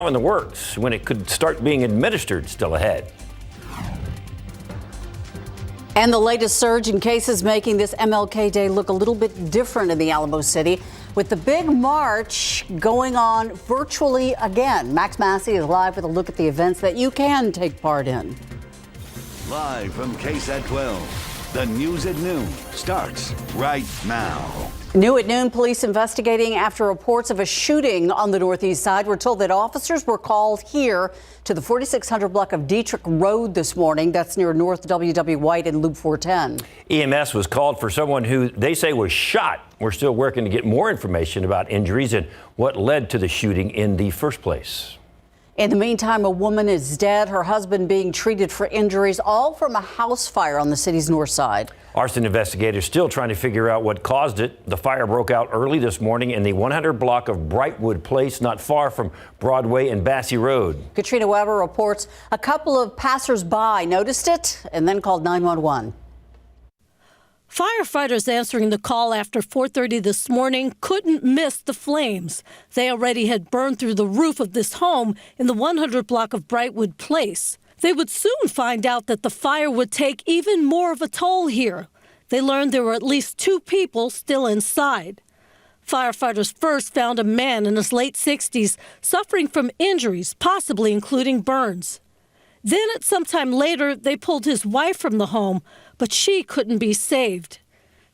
in the works when it could start being administered still ahead. And the latest surge in cases making this MLK Day look a little bit different in the Alamo City, with the big march going on virtually again. Max Massey is live with a look at the events that you can take part in. Live from KSAT 12, the news at noon starts right now. New at noon, police investigating after reports of a shooting on the northeast side. We're told that officers were called here to the 4600 block of Dietrich Road this morning. That's near North W.W. White and Loop 410. EMS was called for someone who they say was shot. We're still working to get more information about injuries and what led to the shooting in the first place. In the meantime, a woman is dead, her husband being treated for injuries, all from a house fire on the city's north side. Arson investigators still trying to figure out what caused it. The fire broke out early this morning in the 100 block of Brightwood Place, not far from Broadway and Bassey Road. Katrina Weber reports a couple of passersby noticed it and then called 911. Firefighters answering the call after 4:30 this morning couldn't miss the flames. They already had burned through the roof of this home in the 100 block of Brightwood Place. They would soon find out that the fire would take even more of a toll here. They learned there were at least 2 people still inside. Firefighters first found a man in his late 60s suffering from injuries, possibly including burns. Then at some time later, they pulled his wife from the home, but she couldn't be saved.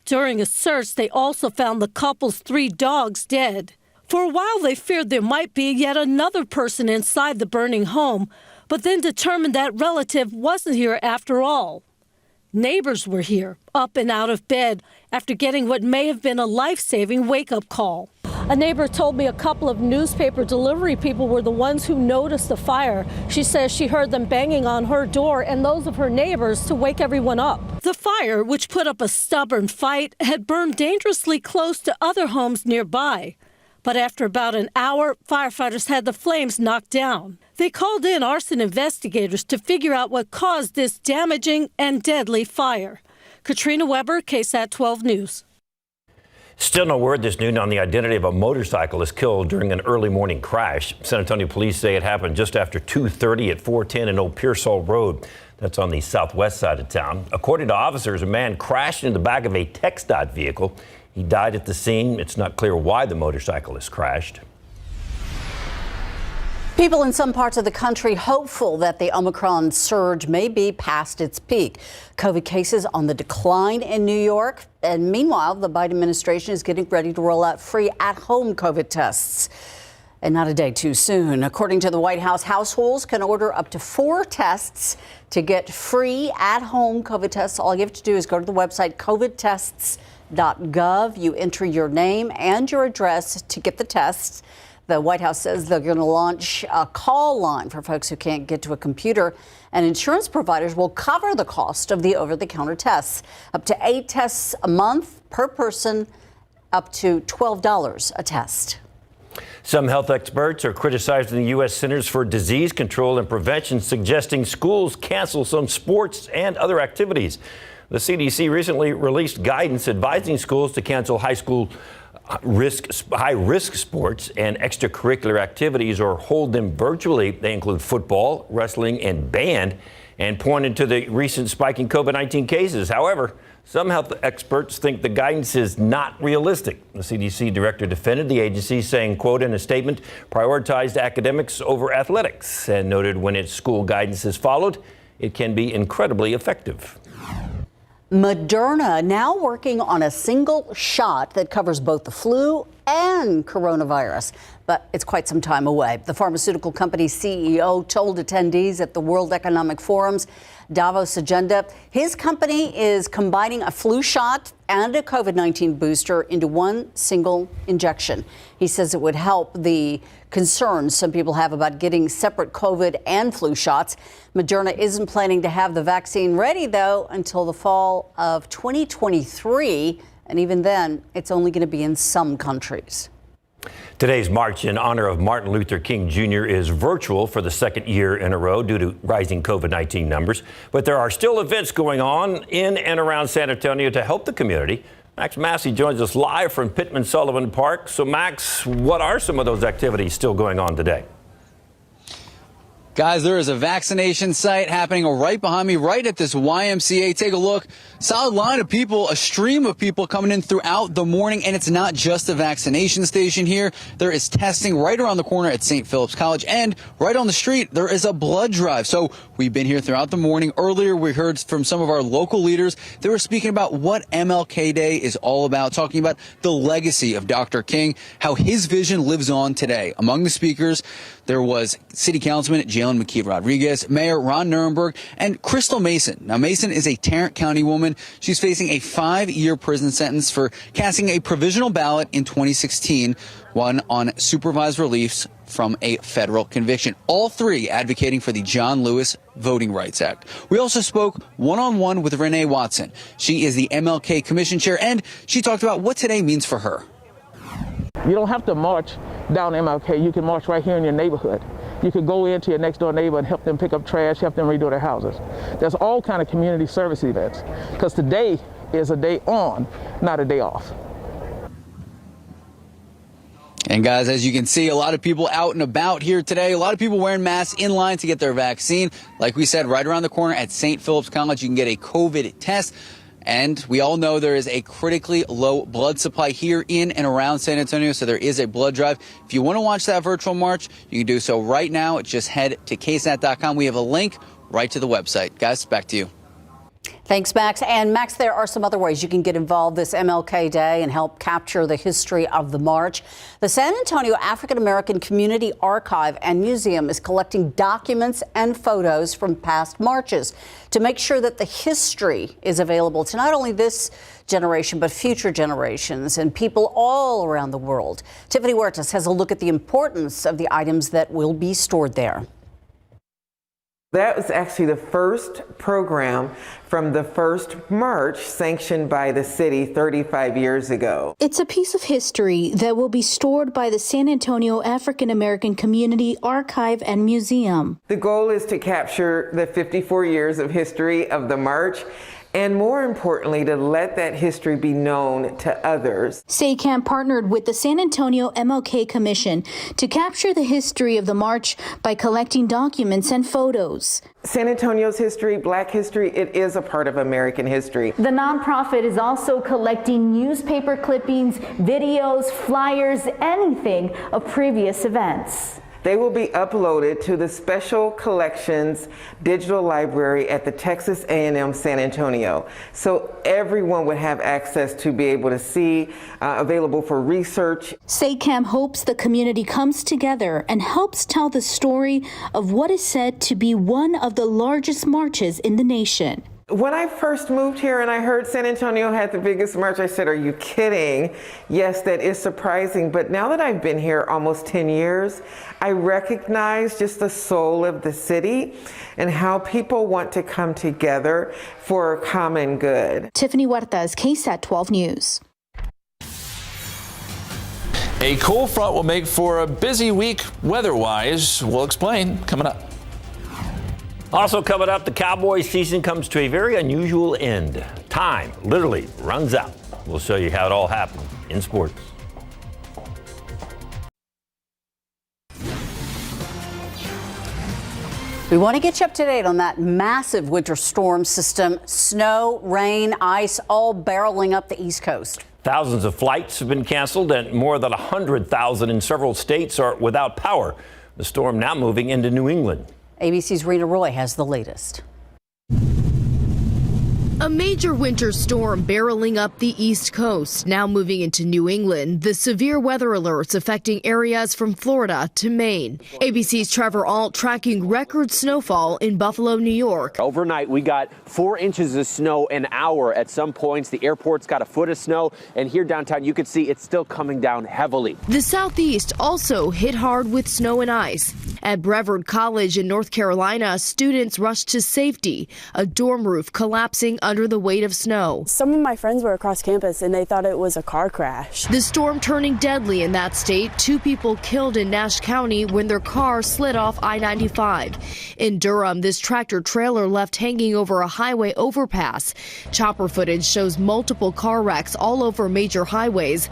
During a search, they also found the couple's 3 dogs dead. For a while, they feared there might be yet another person inside the burning home, but then determined that relative wasn't here after all. Neighbors were here, up and out of bed, after getting what may have been a life-saving wake-up call. A neighbor told me a couple of newspaper delivery people were the ones who noticed the fire. She says she heard them banging on her door and those of her neighbors to wake everyone up. The fire, which put up a stubborn fight, had burned dangerously close to other homes nearby. But after about an hour, firefighters had the flames knocked down. They called in arson investigators to figure out what caused this damaging and deadly fire. Katrina Weber, KSAT 12 News. Still no word this noon on the identity of a motorcyclist killed during an early morning crash. San Antonio police say it happened just after 2:30 at 410 and Old Pearsall Road. That's on the southwest side of town. According to officers, a man crashed into the back of a TxDOT vehicle. He died at the scene. It's not clear why the motorcyclist crashed. People in some parts of the country hopeful that the Omicron surge may be past its peak. COVID cases on the decline in New York. And meanwhile, the Biden administration is getting ready to roll out free at-home COVID tests. And not a day too soon. According to the White House, households can order up to 4 tests to get free at-home COVID tests. All you have to do is go to the website covidtests.gov. You enter your name and your address to get the tests. The White House says they're going to launch a call line for folks who can't get to a computer, and insurance providers will cover the cost of the over-the-counter tests. Up to 8 tests a month per person, up to $12 a test. Some health experts are criticizing the U.S. Centers for Disease Control and Prevention, suggesting schools cancel some sports and other activities. The CDC recently released guidance advising schools to cancel high-risk sports and extracurricular activities or hold them virtually. They include football, wrestling, and band, and pointed to the recent spike in COVID-19 cases. However, some health experts think the guidance is not realistic. The CDC director defended the agency, saying, quote, in a statement, prioritized academics over athletics, and noted when its school guidance is followed, it can be incredibly effective. Moderna now working on a single shot that covers both the flu and coronavirus, but it's quite some time away. The pharmaceutical company's CEO told attendees at the World Economic Forum's Davos agenda his company is combining a flu shot and a COVID-19 booster into one single injection. He says it would help the concerns some people have about getting separate COVID and flu shots. Moderna isn't planning to have the vaccine ready, though, until the fall of 2023. And even then, it's only going to be in some countries. Today's march in honor of Martin Luther King Jr. is virtual for the second year in a row due to rising COVID-19 numbers. But there are still events going on in and around San Antonio to help the community. Max Massey joins us live from Pittman Sullivan Park. So, Max, what are some of those activities still going on today? Guys, there is a vaccination site happening right behind me, right at this YMCA. Take a look. Solid line of people, a stream of people coming in throughout the morning. And it's not just a vaccination station here. There is testing right around the corner at St. Philip's College. And right on the street, there is a blood drive. So we've been here throughout the morning. Earlier, we heard from some of our local leaders. They were speaking about what MLK Day is all about, talking about the legacy of Dr. King, how his vision lives on today. Among the speakers, there was City Councilman Jalen McKee Rodriguez, Mayor Ron Nirenberg, and Crystal Mason. Now, Mason is a Tarrant County woman. She's facing a 5-year prison sentence for casting a provisional ballot in 2016, one on supervised release from a federal conviction. All three advocating for the John Lewis Voting Rights Act. We also spoke one-on-one with Renee Watson. She is the MLK Commission Chair, and she talked about what today means for her. You don't have to march down MLK. You can march right here in your neighborhood. You could go into your next door neighbor and help them pick up trash, help them redo their houses. There's all kind of community service events, because today is a day on, not a day off. And guys, as you can see, a lot of people out and about here today. A lot of people wearing masks in line to get their vaccine. Like we said, right around the corner at St. Philip's College, you can get a COVID test. And we all know there is a critically low blood supply here in and around San Antonio, so there is a blood drive. If you want to watch that virtual march, you can do so right now. Just head to KSAT.com. We have a link right to the website. Guys, back to you. Thanks, Max. And Max, there are some other ways you can get involved this MLK Day and help capture the history of the march. The San Antonio African American Community Archive and Museum is collecting documents and photos from past marches to make sure that the history is available to not only this generation, but future generations and people all around the world. Tiffany Huertas has a look at the importance of the items that will be stored there. That was actually the first program from the first march sanctioned by the city 35 years ago. It's a piece of history that will be stored by the San Antonio African American Community Archive and Museum. The goal is to capture the 54 years of history of the march, and more importantly, to let that history be known to others. SACAM partnered with the San Antonio MLK Commission to capture the history of the march by collecting documents and photos. San Antonio's history, Black history, it is a part of American history. The nonprofit is also collecting newspaper clippings, videos, flyers, anything of previous events. They will be uploaded to the Special Collections Digital Library at the Texas A&M San Antonio. So everyone would have access to be able to see, available for research. SACAM hopes the community comes together and helps tell the story of what is said to be one of the largest marches in the nation. When I first moved here and I heard San Antonio had the biggest march, I said, are you kidding? Yes, that is surprising. But now that I've been here almost 10 years, I recognize just the soul of the city and how people want to come together for a common good. Tiffany Huertas, KSAT 12 News. A cold front will make for a busy week weather-wise. We'll explain coming up. Also coming up, the Cowboys season comes to a very unusual end. Time literally runs out. We'll show you how it all happened in sports. We want to get you up to date on that massive winter storm system. Snow, rain, ice, all barreling up the East Coast. Thousands of flights have been canceled and more than 100,000 in several states are without power. The storm now moving into New England. ABC's Rena Roy has the latest. A major winter storm barreling up the East Coast, now moving into New England. The severe weather alerts affecting areas from Florida to Maine. ABC's Trevor Ault tracking record snowfall in Buffalo, New York. Overnight, we got 4 inches of snow an hour at some points. The airport's got a foot of snow, and here downtown, you can see it's still coming down heavily. The Southeast also hit hard with snow and ice. At Brevard College in North Carolina, students rushed to safety, a dorm roof collapsing under the weight of snow. Some of my friends were across campus and they thought it was a car crash. The storm turning deadly in that state. 2 people killed in Nash County when their car slid off I-95. In Durham, this tractor trailer left hanging over a highway overpass. Chopper footage shows multiple car wrecks all over major highways.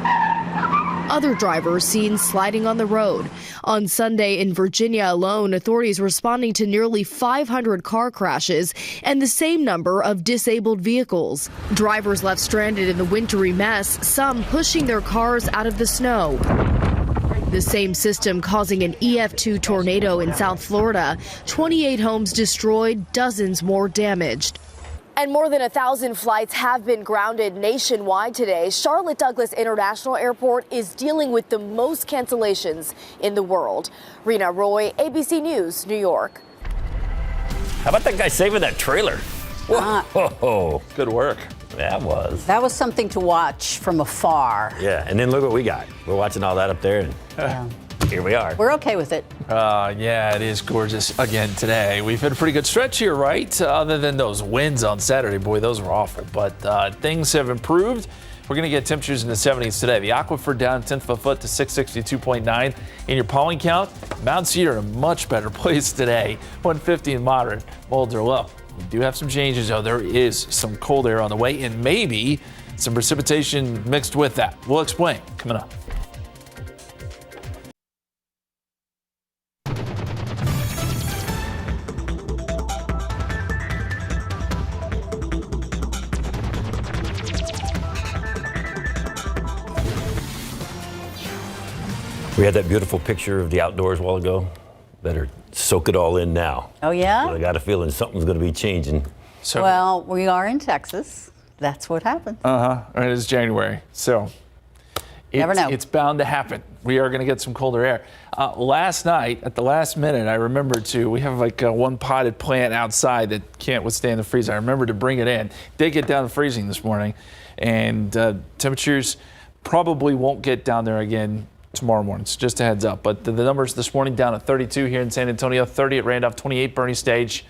other drivers seen sliding on the road. On Sunday in Virginia alone, authorities responding to nearly 500 car crashes and the same number of disabled vehicles. Drivers left stranded in the wintry mess, some pushing their cars out of the snow. The same system causing an EF2 tornado in South Florida. 28 homes destroyed, dozens more damaged. And more than 1,000 flights have been grounded nationwide today. Charlotte Douglas International Airport is dealing with the most cancellations in the world. Rena Roy, ABC News, New York. How about that guy saving that trailer? Whoa. Good work. That was something to watch from afar. Yeah, and then look what we got. We're watching all that up there, and here we are. We're okay with it. Yeah, it is gorgeous again today. We've had a pretty good stretch here, right? Other than those winds on Saturday, boy, those were awful. But things have improved. We're going to get temperatures in the 70s today. The aquifer down 10th of a foot to 662.9. In your pollen count, Mount Cedar in a much better place today. 150 and moderate. Molds are low. We do have some changes, though. There is some cold air on the way, and maybe some precipitation mixed with that. We'll explain coming up. We had that beautiful picture of the outdoors a while ago. Better soak it all in now. Oh, yeah? I got a feeling something's going to be changing. Well, we are in Texas. That's what happens. It is January, so never know. It's bound to happen. We are going to get some colder air. Last night, at the last minute, I remembered we have like one potted plant outside that can't withstand the freeze. I remembered to bring it in. Did get down to freezing this morning, and temperatures probably won't get down there again tomorrow morning. It's just a heads up. But the numbers this morning down at 32 here in San Antonio, 30 at Randolph, 28 Bernie Stage,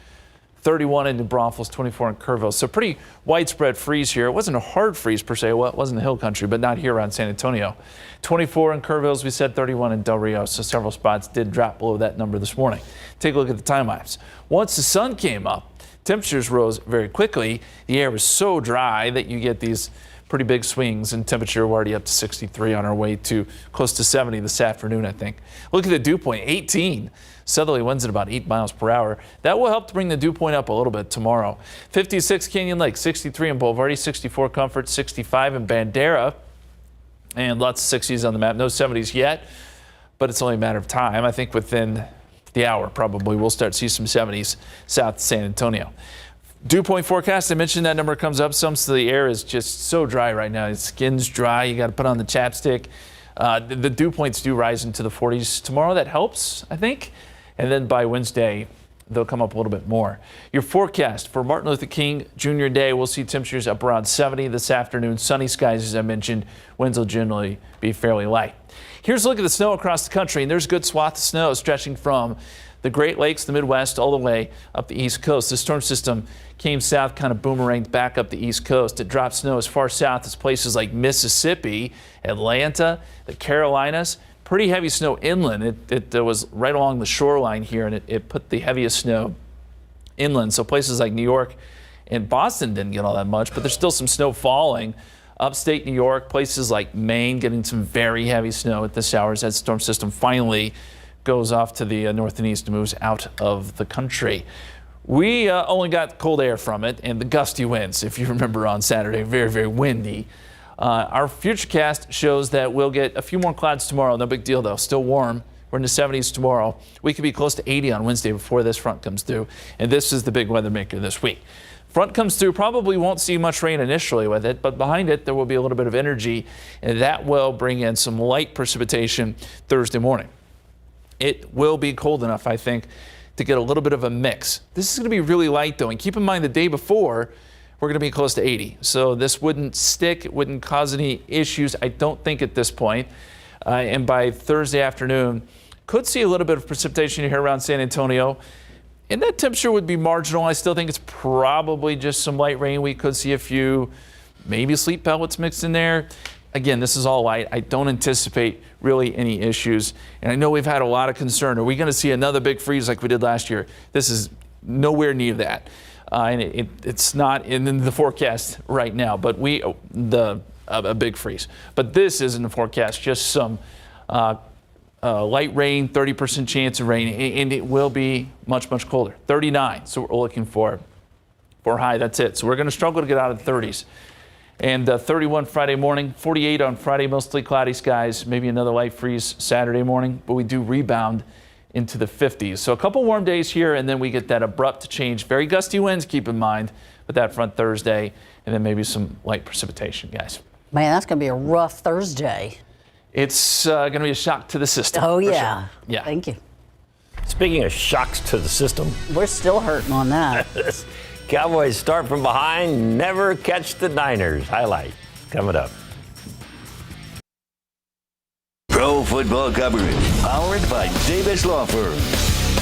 31 in New Braunfels, 24 in Kerrville. So pretty widespread freeze here. It wasn't a hard freeze per se. Well, it wasn't the hill country, but not here around San Antonio. 24 in Kerrville, as we said, 31 in Del Rio. So several spots did drop below that number this morning. Take a look at the time lapse. Once the sun came up, temperatures rose very quickly. The air was so dry that you get these pretty big swings in temperature. We're already up to 63 on our way to close to 70 this afternoon, I think. Look at the dew point, 18. Southerly winds at about 8 miles per hour. That will help to bring the dew point up a little bit tomorrow. 56 Canyon Lake, 63 in Boulevardy, 64 Comfort, 65 in Bandera, and lots of 60s on the map. No 70s yet, but it's only a matter of time. I think within the hour probably we'll start to see some 70s south of San Antonio. Dew point forecast, I mentioned that number comes up some, so the air is just so dry right now. The skin's dry. You got to put on the chapstick. The dew points do rise into the 40s tomorrow. That helps, I think. And then by Wednesday, they'll come up a little bit more. Your forecast for Martin Luther King Jr. Day, we'll see temperatures up around 70 this afternoon. Sunny skies, as I mentioned. Winds will generally be fairly light. Here's a look at the snow across the country, and there's a good swath of snow stretching from the Great Lakes, the Midwest, all the way up the East Coast. The storm system came south, kind of boomeranged back up the East Coast. It dropped snow as far south as places like Mississippi, Atlanta, the Carolinas. Pretty heavy snow inland. It was right along the shoreline here, and it put the heaviest snow inland. So places like New York and Boston didn't get all that much, but there's still some snow falling. Upstate New York, places like Maine getting some very heavy snow at this hour as that storm system finally goes off to the north and east and moves out of the country. We only got cold air from it and the gusty winds, if you remember on Saturday, very, very windy. Our FutureCast shows that we'll get a few more clouds tomorrow. No big deal, though. Still warm. We're in the 70s tomorrow. We could be close to 80 on Wednesday before this front comes through. And this is the big weather maker this week. Front comes through, probably won't see much rain initially with it, but behind it there will be a little bit of energy, and that will bring in some light precipitation Thursday morning. It will be cold enough, I think, to get a little bit of a mix. This is going to be really light, though, and keep in mind the day before we're going to be close to 80. So this wouldn't stick. It wouldn't cause any issues, I don't think, at this point. And by Thursday afternoon, could see a little bit of precipitation here around San Antonio. And that temperature would be marginal. I still think it's probably just some light rain. We could see a few, maybe sleet pellets mixed in there. Again, this is all light. I don't anticipate really any issues. And I know we've had a lot of concern. Are we going to see another big freeze like we did last year? This is nowhere near that. And it's not in the forecast right now. But the a big freeze. But this is in the forecast, just some light rain, 30% chance of rain, and it will be much, much colder. 39, so we're looking for high. That's it. So we're going to struggle to get out of the 30s. And 31 Friday morning, 48 on Friday, mostly cloudy skies, maybe another light freeze Saturday morning, but we do rebound into the 50s. So a couple warm days here, and then we get that abrupt change. Very gusty winds, keep in mind, with that front Thursday, and then maybe some light precipitation, guys. Man, that's going to be a rough Thursday. It's going to be a shock to the system. Oh, yeah. Sure. Yeah. Thank you. Speaking of shocks to the system, we're still hurting on that. Cowboys start from behind, never catch the Niners. Highlight coming up. Pro football coverage powered by Davis Law Firm.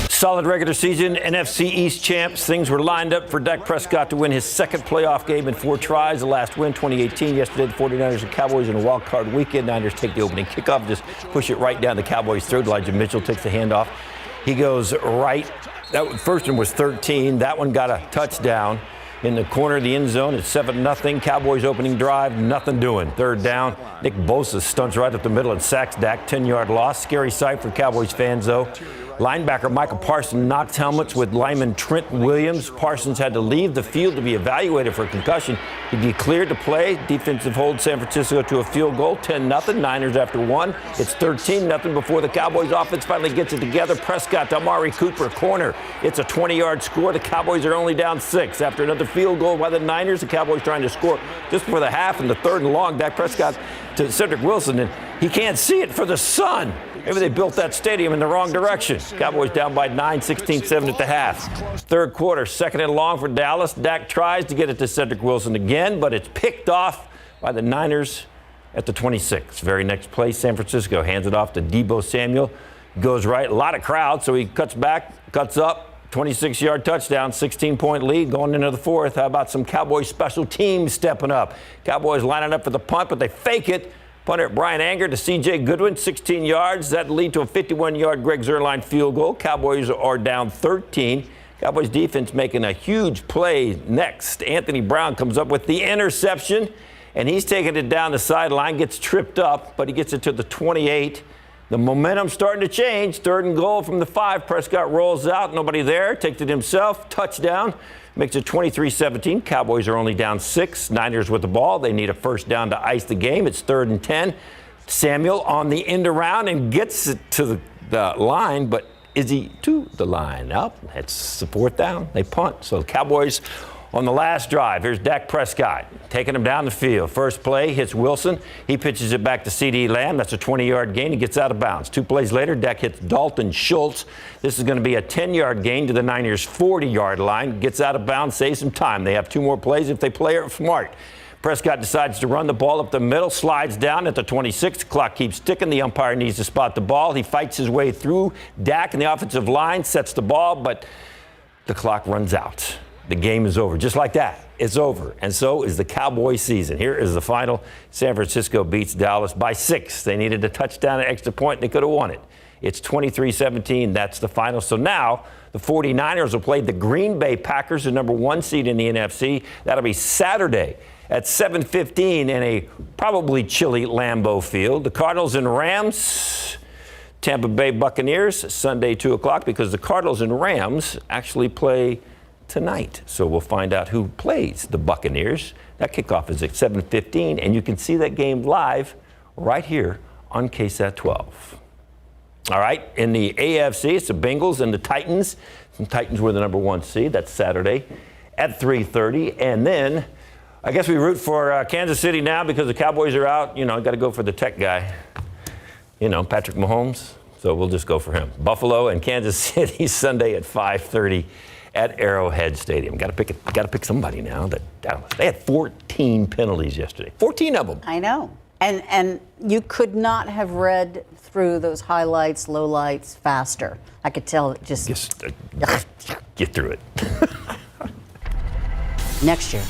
Solid regular season, NFC East champs. Things were lined up for Dak Prescott to win his second playoff game in 4 tries. The last win, 2018. Yesterday, the 49ers and Cowboys in a wild card weekend. Niners take the opening kickoff, just push it right down the Cowboys' throat. Elijah Mitchell takes the handoff. He goes right. That first one was 13. That one got a touchdown in the corner of the end zone. It's 7-0. Cowboys opening drive, nothing doing. Third down. Nick Bosa stunts right up the middle and sacks Dak. 10-yard loss. Scary sight for Cowboys fans, though. Linebacker Michael Parsons knocked helmets with lineman Trent Williams. Parsons had to leave the field to be evaluated for a concussion. He'd be cleared to play. Defensive hold San Francisco to a field goal. 10-0. Niners after one. It's 13-0 before the Cowboys offense finally gets it together. Prescott to Amari Cooper, corner. It's a 20-yard score. The Cowboys are only down 6 after another field goal by the Niners. The Cowboys trying to score just before the half in the 3rd and long. Dak Prescott to Cedric Wilson, and he can't see it for the sun. Maybe they built that stadium in the wrong direction. Cowboys down by 9, 16-7 at the half. Third quarter, 2nd and long for Dallas. Dak tries to get it to Cedric Wilson again, but it's picked off by the Niners at the 26. Very next play, San Francisco hands it off to Deebo Samuel. Goes right, a lot of crowd, so he cuts back, cuts up. 26-yard touchdown, 16-point lead going into the 4th. How about some Cowboys special teams stepping up? Cowboys lining up for the punt, but they fake it. Punter Brian Anger to C.J. Goodwin, 16 yards. That lead to a 51-yard Greg Zuerlein field goal. Cowboys are down 13. Cowboys defense making a huge play next. Anthony Brown comes up with the interception, and he's taking it down the sideline, gets tripped up, but he gets it to the 28. The momentum's starting to change. 3rd and goal from the 5. Prescott rolls out. Nobody there. Takes it himself. Touchdown. Makes it 23-17. Cowboys are only down 6. Niners with the ball. They need a first down to ice the game. It's 3rd and 10. Samuel on the end around and gets it to the line, but is he to the line? Up. It's the 4th down. They punt. So the Cowboys on the last drive. Here's Dak Prescott taking him down the field. First play hits Wilson. He pitches it back to C.D. Lamb. That's a 20-yard gain. He gets out of bounds. 2 plays later, Dak hits Dalton Schultz. This is going to be a 10-yard gain to the Niners' 40-yard line. Gets out of bounds, saves some time. They have 2 more plays if they play it smart. Prescott decides to run the ball up the middle, slides down at the 26. The clock keeps ticking. The umpire needs to spot the ball. He fights his way through Dak and the offensive line, sets the ball, but the clock runs out. The game is over. Just like that, it's over. And so is the Cowboy season. Here is the final. San Francisco beats Dallas by 6. They needed a touchdown, an extra point, and they could have won it. It's 23-17. That's the final. So now the 49ers will play the Green Bay Packers, the number 1 seed in the NFC. That'll be Saturday at 7:15 in a probably chilly Lambeau Field. The Cardinals and Rams, Tampa Bay Buccaneers, Sunday 2 o'clock, because the Cardinals and Rams actually play tonight. So we'll find out who plays the Buccaneers. That kickoff is at 7:15, and you can see that game live right here on KSAT 12. All right, in the AFC, it's the Bengals and the Titans. The Titans were the number 1 seed. That's Saturday at 3:30. And then I guess we root for Kansas City now because the Cowboys are out. You know, got to go for the tech guy, Patrick Mahomes. So we'll just go for him. Buffalo and Kansas City Sunday at 5:30. At Arrowhead Stadium. Got to pick somebody now. They had 14 penalties yesterday. 14 of them. I know. And you could not have read through those highlights, lowlights faster. I could tell it just get through it. Next year.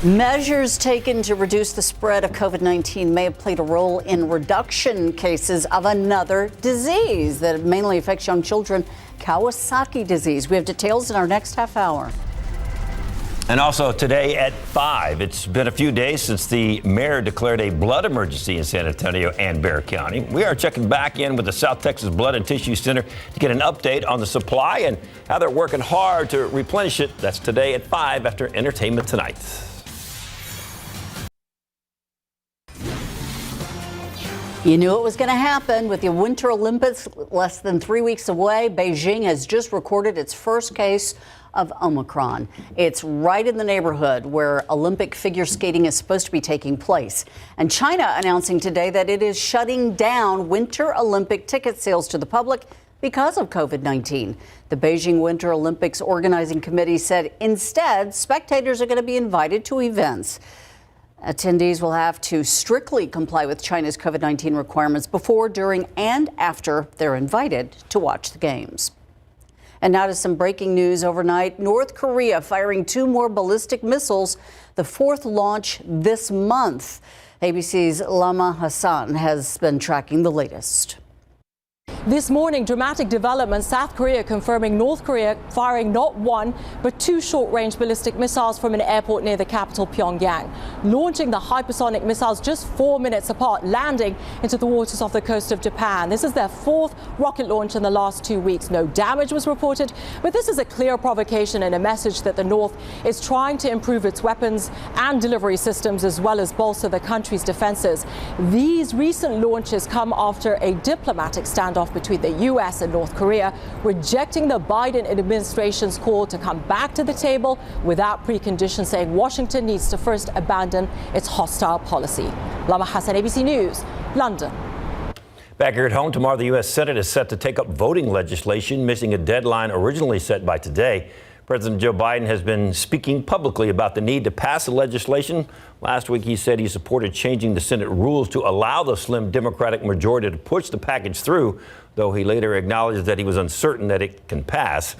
Measures taken to reduce the spread of COVID-19 may have played a role in reduction cases of another disease that mainly affects young children, Kawasaki disease. We have details in our next half hour. And also today at 5, it's been a few days since the mayor declared a blood emergency in San Antonio and Bexar County. We are checking back in with the South Texas Blood and Tissue Center to get an update on the supply and how they're working hard to replenish it. That's today at 5 after Entertainment Tonight. You knew it was going to happen with the Winter Olympics less than 3 weeks away. Beijing has just recorded its first case of Omicron. It's right in the neighborhood where Olympic figure skating is supposed to be taking place. And China announcing today that it is shutting down Winter Olympic ticket sales to the public because of COVID-19. The Beijing Winter Olympics Organizing Committee said instead, spectators are going to be invited to events. Attendees will have to strictly comply with China's COVID-19 requirements before, during, and after they're invited to watch the games. And now to some breaking news overnight. North Korea firing 2 more ballistic missiles, the 4th launch this month. ABC's Lama Hassan has been tracking the latest. This morning, dramatic development. South Korea confirming North Korea firing not 1, but 2 short-range ballistic missiles from an airport near the capital, Pyongyang. Launching the hypersonic missiles just 4 minutes apart, landing into the waters off the coast of Japan. This is their 4th rocket launch in the last 2 weeks. No damage was reported, but this is a clear provocation and a message that the North is trying to improve its weapons and delivery systems, as well as bolster the country's defenses. These recent launches come after a diplomatic standoff between the U.S. and North Korea, rejecting the Biden administration's call to come back to the table without preconditions, saying Washington needs to first abandon its hostile policy. Lama Hassan, ABC News, London. Back here at home tomorrow, the U.S. Senate is set to take up voting legislation, missing a deadline originally set by today. President Joe Biden has been speaking publicly about the need to pass the legislation. Last week, he said he supported changing the Senate rules to allow the slim Democratic majority to push the package through, though he later acknowledged that he was uncertain that it can pass.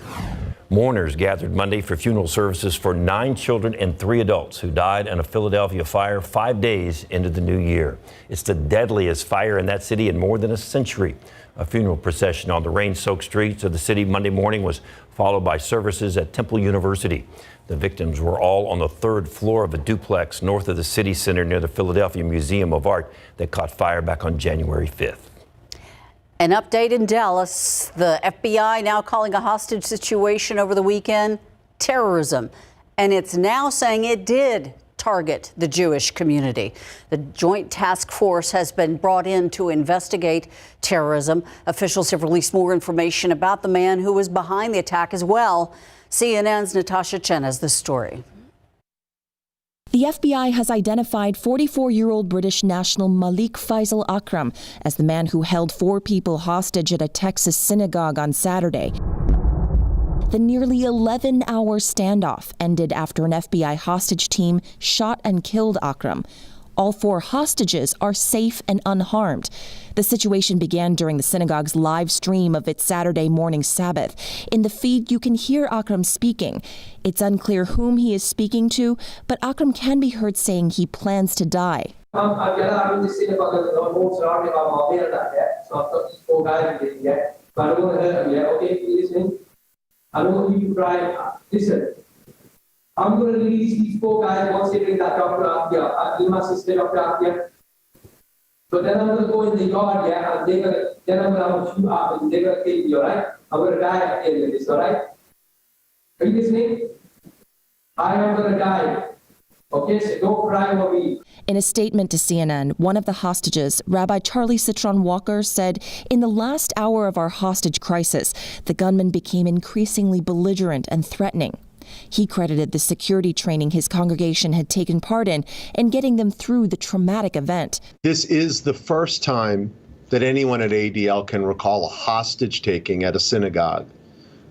Mourners gathered Monday for funeral services for 9 children and 3 adults who died in a Philadelphia fire 5 days into the new year. It's the deadliest fire in that city in more than a century. A funeral procession on the rain-soaked streets of the city Monday morning was followed by services at Temple University. The victims were all on the 3rd floor of a duplex north of the city center near the Philadelphia Museum of Art that caught fire back on January 5th. An update in Dallas. The FBI now calling a hostage situation over the weekend terrorism. And it's now saying it did target the Jewish community. The Joint Task Force has been brought in to investigate terrorism. Officials have released more information about the man who was behind the attack as well. CNN's Natasha Chen has the story. The FBI has identified 44-year-old British national Malik Faisal Akram as the man who held 4 people hostage at a Texas synagogue on Saturday. The nearly 11-hour standoff ended after an FBI hostage team shot and killed Akram. All 4 hostages are safe and unharmed. The situation began during the synagogue's live stream of its Saturday morning Sabbath. In the feed, you can hear Akram speaking. It's unclear whom he is speaking to, but Akram can be heard saying he plans to die. I don't want you to cry. Listen, I'm going to release these 4 guys once they bring that doctor out here. I my sister doctor out here. But then I'm going to go in the yard, yeah, and then I'm going to have a shoot up and they're going to kill me, all right? I'm going to die at the end of this, all right? Are you listening? I am going to die. Okay, so don't cry over me. In a statement to CNN, one of the hostages, Rabbi Charlie Citron Walker, said, "In the last hour of our hostage crisis, the gunman became increasingly belligerent and threatening." He credited the security training his congregation had taken part in getting them through the traumatic event. This is the first time that anyone at ADL can recall a hostage taking at a synagogue.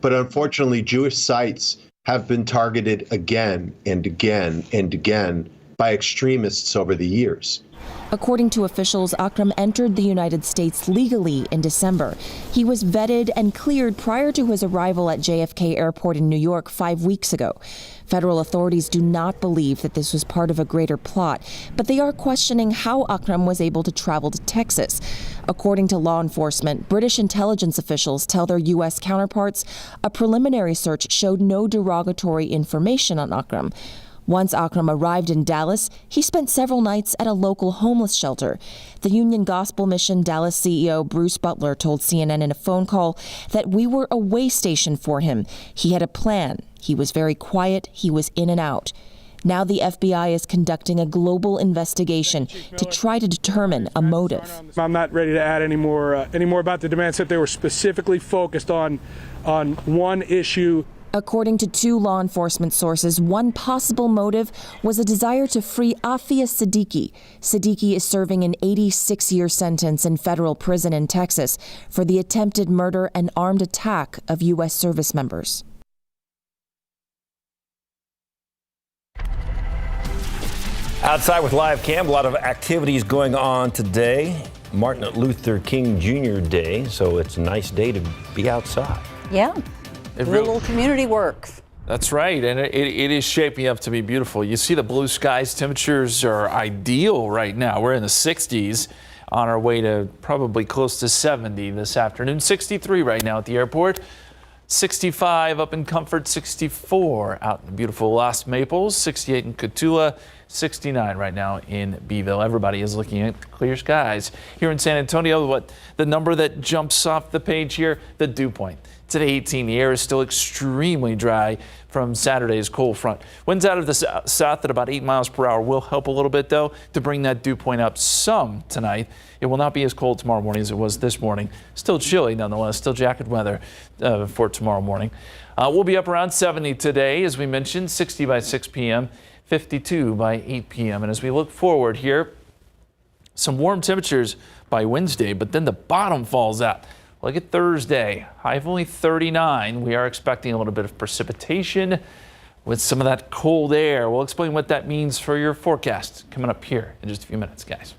But unfortunately, Jewish sites have been targeted again and again and again by extremists over the years. According to officials, Akram entered the United States legally in December. He was vetted and cleared prior to his arrival at JFK Airport in New York 5 weeks ago. Federal authorities do not believe that this was part of a greater plot, but they are questioning how Akram was able to travel to Texas. According to law enforcement, British intelligence officials tell their U.S. counterparts a preliminary search showed no derogatory information on Akram. Once Akram arrived in Dallas, he spent several nights at a local homeless shelter. The Union Gospel Mission Dallas CEO Bruce Butler told CNN in a phone call that we were a way station for him. He had a plan. He was very quiet. He was in and out. Now the FBI is conducting a global investigation to try to determine a motive. I'm not ready to add any more about the demands that they were specifically focused on one issue. According to two law enforcement sources, one possible motive was a desire to free Afia Siddiqui. Siddiqui is serving an 86-year sentence in federal prison in Texas for the attempted murder and armed attack of U.S. service members. Outside with Live Cam, a lot of activities going on today. Martin Luther King Jr. Day, so it's a nice day to be outside. Yeah. Do a little community work. That's right, and it is shaping up to be beautiful. You see the blue skies, temperatures are ideal right now. We're in the 60s, on our way to probably close to 70 this afternoon. 63 right now at the airport, 65 up in Comfort, 64 out in beautiful Los Maples, 68 in Cotulla, 69 right now in Beeville. Everybody is looking at clear skies. Here in San Antonio, what the number that jumps off the page here, the dew point. Today 18, the air is still extremely dry from Saturday's cold front. Winds out of the south at about 8 miles per hour will help a little bit, though, to bring that dew point up some tonight. It will not be as cold tomorrow morning as it was this morning. Still chilly nonetheless, still jacket weather for tomorrow morning. We'll be up around 70 today, as we mentioned, 60 by 6 p.m., 52 by 8 p.m. And as we look forward here, some warm temperatures by Wednesday, but then the bottom falls out. Look at Thursday, high of only 39. We are expecting a little bit of precipitation with some of that cold air. We'll explain what that means for your forecast coming up here in just a few minutes, guys.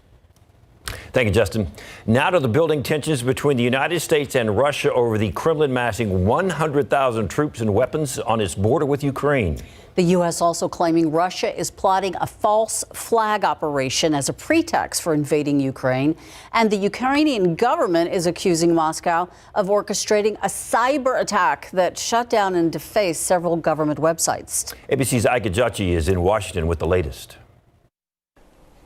Thank you, Justin. Now to the building tensions between the United States and Russia over the Kremlin massing 100,000 troops and weapons on its border with Ukraine. The U.S. also claiming Russia is plotting a false flag operation as a pretext for invading Ukraine. And the Ukrainian government is accusing Moscow of orchestrating a cyber attack that shut down and defaced several government websites. ABC's Ike Ajachi is in Washington with the latest.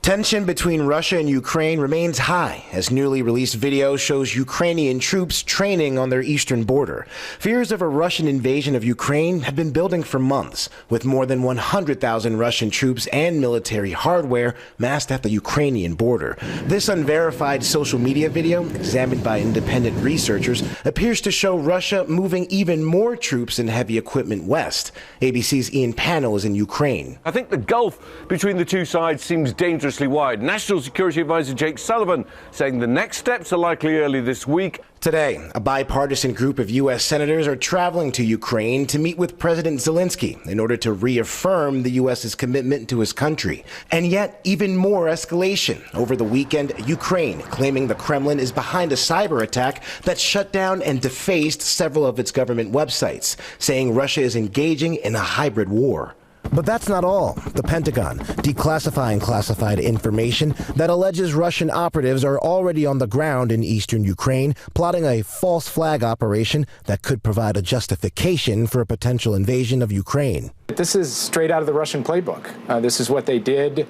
Tension between Russia and Ukraine remains high as newly released video shows Ukrainian troops training on their eastern border. Fears of a Russian invasion of Ukraine have been building for months, with more than 100,000 Russian troops and military hardware massed at the Ukrainian border. This unverified social media video, examined by independent researchers, appears to show Russia moving even more troops and heavy equipment west. ABC's Ian Pannell is in Ukraine. I think the gulf between the two sides seems dangerous wide. National Security Advisor Jake Sullivan saying the next steps are likely early this week. Today, a bipartisan group of U.S. senators are traveling to Ukraine to meet with President Zelensky in order to reaffirm the U.S.'s commitment to his country. And yet, even more escalation. Over the weekend, Ukraine claiming the Kremlin is behind a cyber attack that shut down and defaced several of its government websites, saying Russia is engaging in a hybrid war. But that's not all. The Pentagon declassifying classified information that alleges Russian operatives are already on the ground in eastern Ukraine, plotting a false flag operation that could provide a justification for a potential invasion of Ukraine. This is straight out of the Russian playbook. This is what they did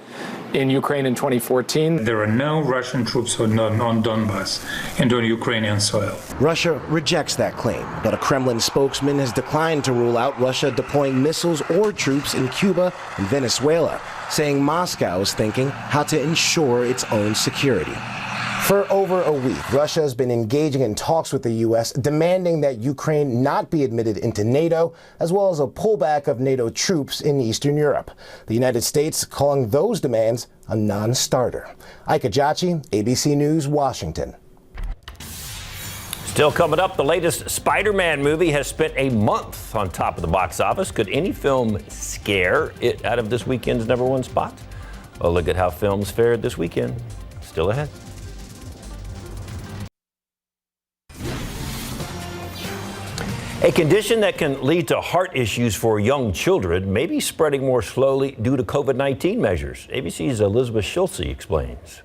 in Ukraine in 2014. There are no Russian troops on Donbas and on Ukrainian soil. Russia rejects that claim, but a Kremlin spokesman has declined to rule out Russia deploying missiles or troops in Cuba and Venezuela, saying Moscow is thinking how to ensure its own security. For over a week, Russia has been engaging in talks with the U.S., demanding that Ukraine not be admitted into NATO, as well as a pullback of NATO troops in Eastern Europe. The United States calling those demands a non-starter. Ike Ajachi, ABC News, Washington. Still coming up, the latest Spider-Man movie has spent a month on top of the box office. Could any film scare it out of this weekend's #1 spot? A look at how films fared this weekend. Still ahead. A condition that can lead to heart issues for young children may be spreading more slowly due to COVID-19 measures. ABC's Elizabeth Schulze explains.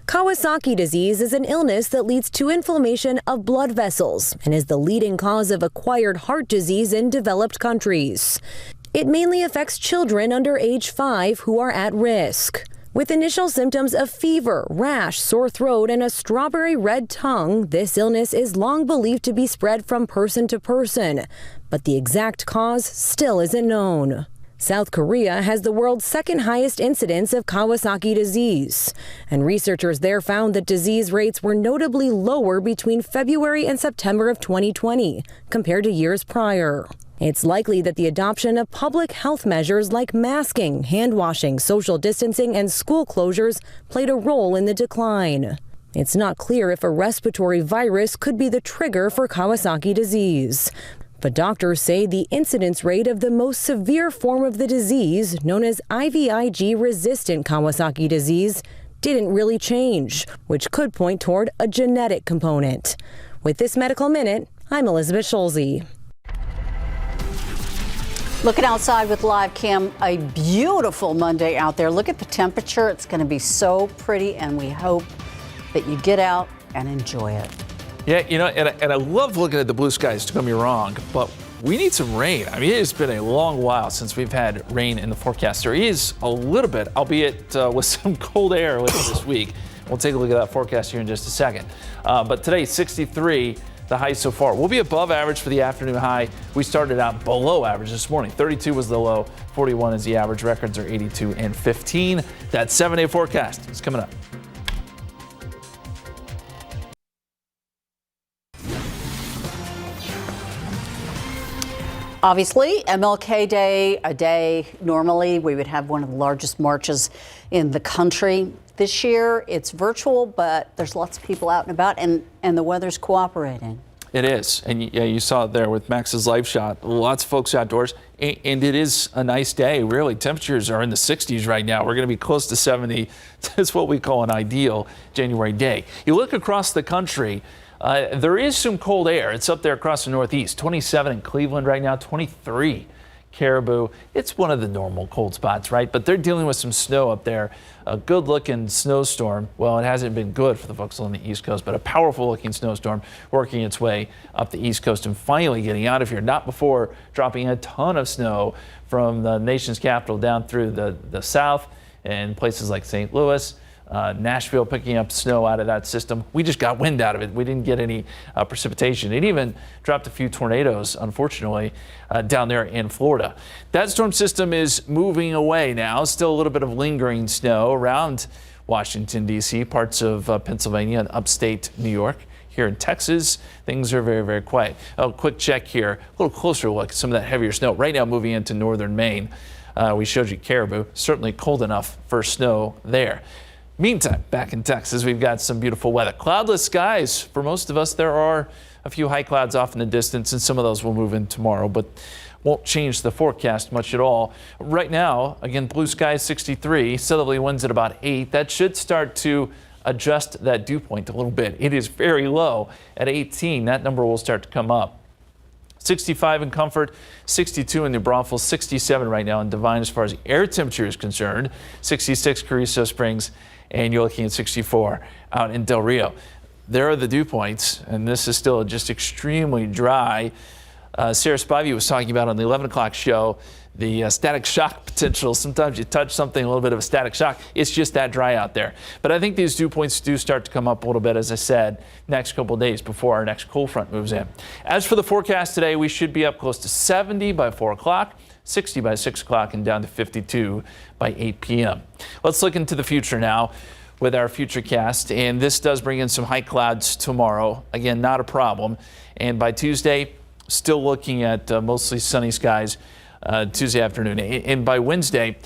Kawasaki disease is an illness that leads to inflammation of blood vessels and is the leading cause of acquired heart disease in developed countries. It mainly affects children under age 5 who are at risk. With initial symptoms of fever, rash, sore throat, and a strawberry red tongue, this illness is long believed to be spread from person to person, but the exact cause still isn't known. South Korea has the world's second highest incidence of Kawasaki disease, and researchers there found that disease rates were notably lower between February and September of 2020 compared to years prior. It's likely that the adoption of public health measures like masking, hand washing, social distancing, and school closures played a role in the decline. It's not clear if a respiratory virus could be the trigger for Kawasaki disease. But doctors say the incidence rate of the most severe form of the disease, known as IVIG-resistant Kawasaki disease, didn't really change, which could point toward a genetic component. With this Medical Minute, I'm Elizabeth Schulze. Looking outside with live cam, a beautiful Monday out there. Look at the temperature. It's going to be so pretty, and we hope that you get out and enjoy it. Yeah, and I love looking at the blue skies, don't get me wrong, but we need some rain. I mean, it has been a long while since we've had rain in the forecast. There is a little bit, albeit with some cold air later this week. We'll take a look at that forecast here in just a second. But today, 63. The high so far. We'll be above average for the afternoon high. We started out below average this morning. 32 was the low, 41 is the average. Records are 82 and 15. That 7-day forecast is coming up. Obviously, MLK Day, a day normally we would have one of the largest marches in the country. This year, it's virtual, but there's lots of people out and about, and the weather's cooperating. It is, and yeah, you saw it there with Max's live shot. Lots of folks outdoors, and it is a nice day, really. Temperatures are in the 60s right now. We're going to be close to 70. That's what we call an ideal January day. You look across the country, there is some cold air. It's up there across the Northeast. 27 in Cleveland right now, 23 Caribou. It's one of the normal cold spots, right? But they're dealing with some snow up there. A good-looking snowstorm. Well, it hasn't been good for the folks on the East Coast, but a powerful-looking snowstorm working its way up the East Coast and finally getting out of here. Not before dropping a ton of snow from the nation's capital down through the south and places like St. Louis. Nashville picking up snow out of that system. We just got wind out of it. We didn't get any precipitation. It even dropped a few tornadoes, unfortunately, down there in Florida. That storm system is moving away now. Still a little bit of lingering snow around Washington, D.C., parts of Pennsylvania and upstate New York. Here in Texas, things are very, very quiet. Oh, quick check here. A little closer look at some of that heavier snow. Right now moving into northern Maine. We showed you Caribou. Certainly cold enough for snow there. Meantime, back in Texas, we've got some beautiful weather. Cloudless skies for most of us. There are a few high clouds off in the distance, and some of those will move in tomorrow, but won't change the forecast much at all. Right now, again, blue skies 63, southerly winds at about 8. That should start to adjust that dew point a little bit. It is very low at 18. That number will start to come up. 65 in Comfort, 62 in New Braunfels, 67 right now in Devine as far as the air temperature is concerned, 66 Carrizo Springs, and you're looking at 64 out in Del Rio. There are the dew points, and this is still just extremely dry. Sarah Spivey was talking about on the 11 o'clock show the static shock potential. Sometimes you touch something, a little bit of a static shock. It's just that dry out there. But I think these dew points do start to come up a little bit, as I said, next couple of days before our next cold front moves in. As for the forecast today, we should be up close to 70 by 4 o'clock. 60 by 6 o'clock and down to 52 by 8 p.m. Let's look into the future now with our FUTURECAST, and this does bring in some high clouds tomorrow. Again, not a problem. And by Tuesday, still looking at mostly sunny skies Tuesday afternoon. And by Wednesday,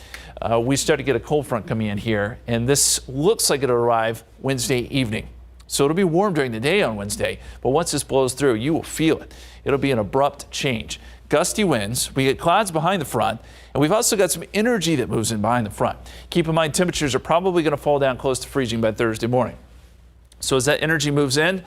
we start to get a cold front coming in here, and this looks like it'll arrive Wednesday evening. So it'll be warm during the day on Wednesday, but once this blows through, you will feel it. It'll be an abrupt change. Gusty winds, we get clouds behind the front, and we've also got some energy that moves in behind the front. Keep in mind, temperatures are probably going to fall down close to freezing by Thursday morning. So as that energy moves in,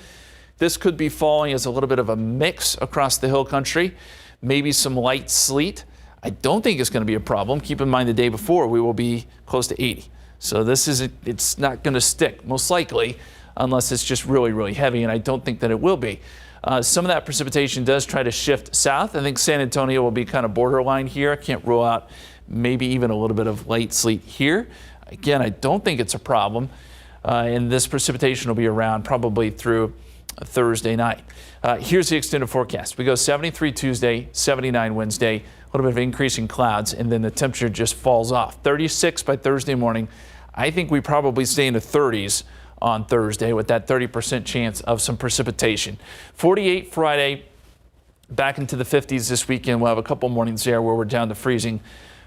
this could be falling as a little bit of a mix across the hill country, maybe some light sleet. I don't think it's going to be a problem. Keep in mind the day before we will be close to 80. So it's not going to stick, most likely, unless it's just really, really heavy, and I don't think that it will be. Some of that precipitation does try to shift south. I think San Antonio will be kind of borderline here. I can't rule out maybe even a little bit of light sleet here. Again, I don't think it's a problem, and this precipitation will be around probably through Thursday night. Here's the extended forecast. We go 73 Tuesday, 79 Wednesday, a little bit of increasing clouds, and then the temperature just falls off. 36 by Thursday morning. I think we probably stay in the 30s on Thursday with that 30% chance of some precipitation. 48 Friday, back into the 50s this weekend. We'll have a couple mornings there where we're down to freezing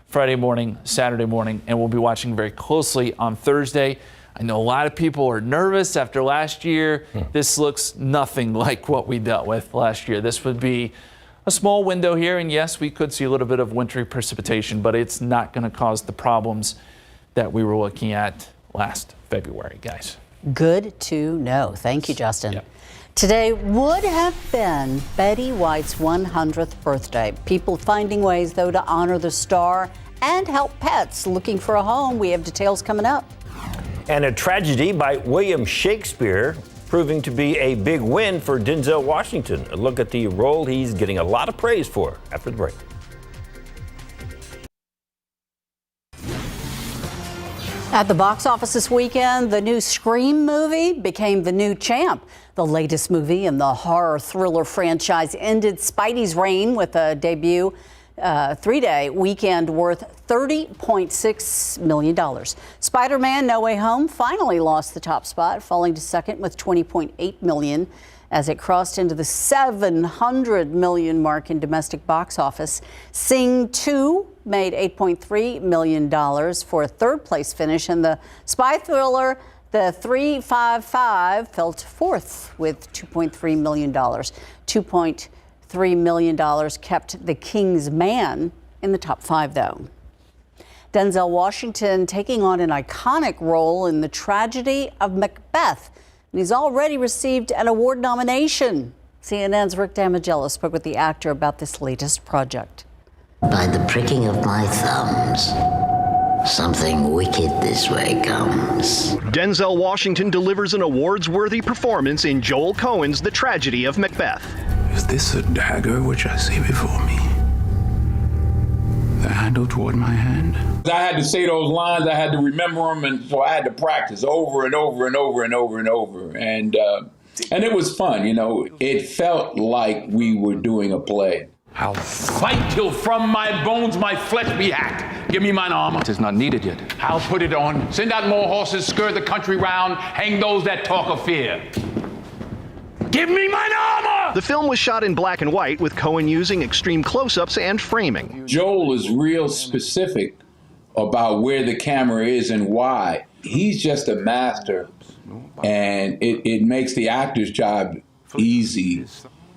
Friday morning, Saturday morning, and we'll be watching very closely on Thursday. I know a lot of people are nervous after last year. This looks nothing like what we dealt with last year. This would be a small window here, and yes, we could see a little bit of wintry precipitation, but it's not going to cause the problems that we were looking at last February, guys. Good to know. Thank you, Justin. Yep. Today would have been Betty White's 100th birthday. People finding ways, though, to honor the star and help pets looking for a home. We have details coming up. And a tragedy by William Shakespeare proving to be a big win for Denzel Washington. A look at the role he's getting a lot of praise for after the break. At the box office this weekend, the new Scream movie became the new champ. The latest movie in the horror thriller franchise ended Spidey's reign with a debut three-day weekend worth $30.6 million. Spider-Man: No Way Home finally lost the top spot, falling to second with $20.8 million as it crossed into the $700 million mark in domestic box office. Sing 2 made $8.3 million for a third-place finish, and the spy thriller The 355 fell to fourth with $2.3 million. $2.3 million kept The King's Man in the top 5, though. Denzel Washington taking on an iconic role in the tragedy of Macbeth. And he's already received an award nomination. CNN's Rick Damigella spoke with the actor about this latest project. By the pricking of my thumbs, something wicked this way comes. Denzel Washington delivers an awards-worthy performance in Joel Coen's The Tragedy of Macbeth. Is this a dagger which I see before me? The handle toward my hand? I had to say those lines, I had to remember them, and so I had to practice over and over and over and over and over. And it was fun, you know. It felt like we were doing a play. I'll fight till from my bones my flesh be hacked. Give me mine armor. It is not needed yet. I'll put it on. Send out more horses, skirt the country round, hang those that talk of fear. Give me mine armor! The film was shot in black and white, with Coen using extreme close-ups and framing. Joel is real specific about where the camera is and why. He's just a master, and it makes the actor's job easy.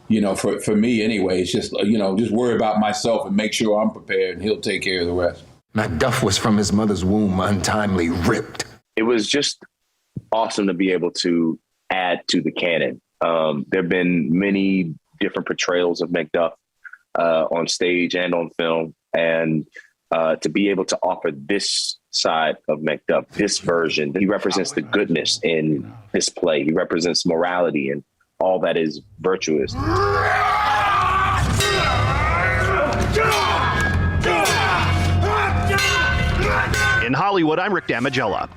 You know, for me anyway, it's just, you know, just worry about myself and make sure I'm prepared, and he'll take care of the rest. Macduff was from his mother's womb untimely ripped. It was just awesome to be able to add to the canon. There have been many different portrayals of Macduff on stage and on film, and to be able to offer this side of Macduff, this version, he represents the goodness in this play. He represents morality and all that is virtuous. In Hollywood, I'm Rick Damigella.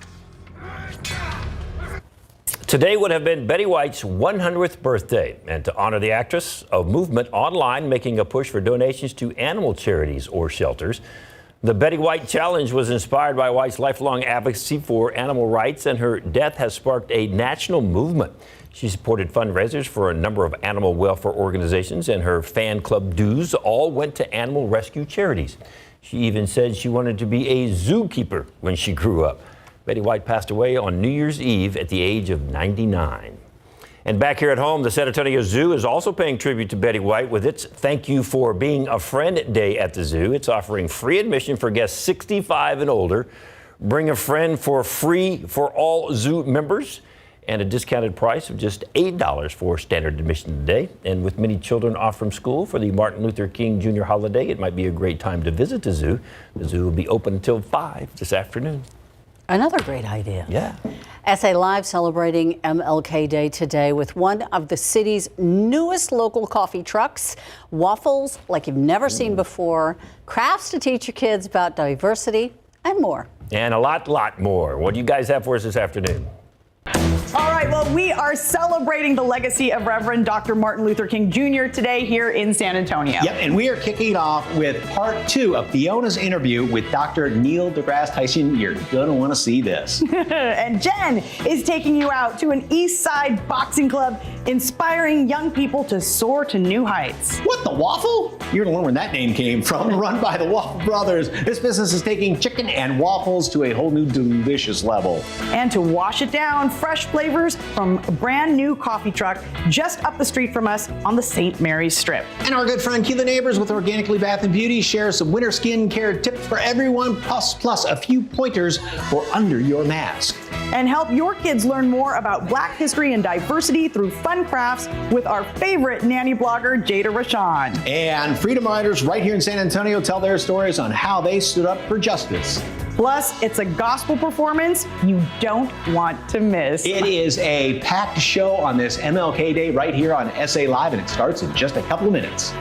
Today would have been Betty White's 100th birthday, and to honor the actress, a movement online making a push for donations to animal charities or shelters. The Betty White Challenge was inspired by White's lifelong advocacy for animal rights, and her death has sparked a national movement. She supported fundraisers for a number of animal welfare organizations, and her fan club dues all went to animal rescue charities. She even said she wanted to be a zookeeper when she grew up. Betty White passed away on New Year's Eve at the age of 99. And back here at home, the San Antonio Zoo is also paying tribute to Betty White with its Thank You for Being a Friend Day at the zoo. It's offering free admission for guests 65 and older. Bring a friend for free for all zoo members, and a discounted price of just $8 for standard admission today. And with many children off from school for the Martin Luther King Jr. holiday, it might be a great time to visit the zoo. The zoo will be open until 5 this afternoon. Another great idea. Yeah. SA Live celebrating MLK Day today with one of the city's newest local coffee trucks. Waffles like you've never seen before, crafts to teach your kids about diversity, and more. And a lot more. What do you guys have for us this afternoon? All right, well, we are celebrating the legacy of Reverend Dr. Martin Luther King Jr. today here in San Antonio. Yep, and we are kicking off with part 2 of Fiona's interview with Dr. Neil deGrasse Tyson. You're going to want to see this. And Jen is taking you out to an East Side boxing club, inspiring young people to soar to new heights. What, the Waffle? You're going to learn where that name came from. Run by the Waffle Brothers. This business is taking chicken and waffles to a whole new delicious level. And to wash it down, fresh flavors from a brand new coffee truck just up the street from us on the St. Mary's Strip. And our good friend Keela Neighbors with Organically Bath and Beauty shares some winter skincare tips for everyone, plus a few pointers for under your mask. And help your kids learn more about Black history and diversity through fun crafts with our favorite nanny blogger, Jada Rashawn. And Freedom Riders right here in San Antonio tell their stories on how they stood up for justice. Plus, it's a gospel performance you don't want to miss. It is a packed show on this MLK Day right here on SA Live, and it starts in just a couple of minutes.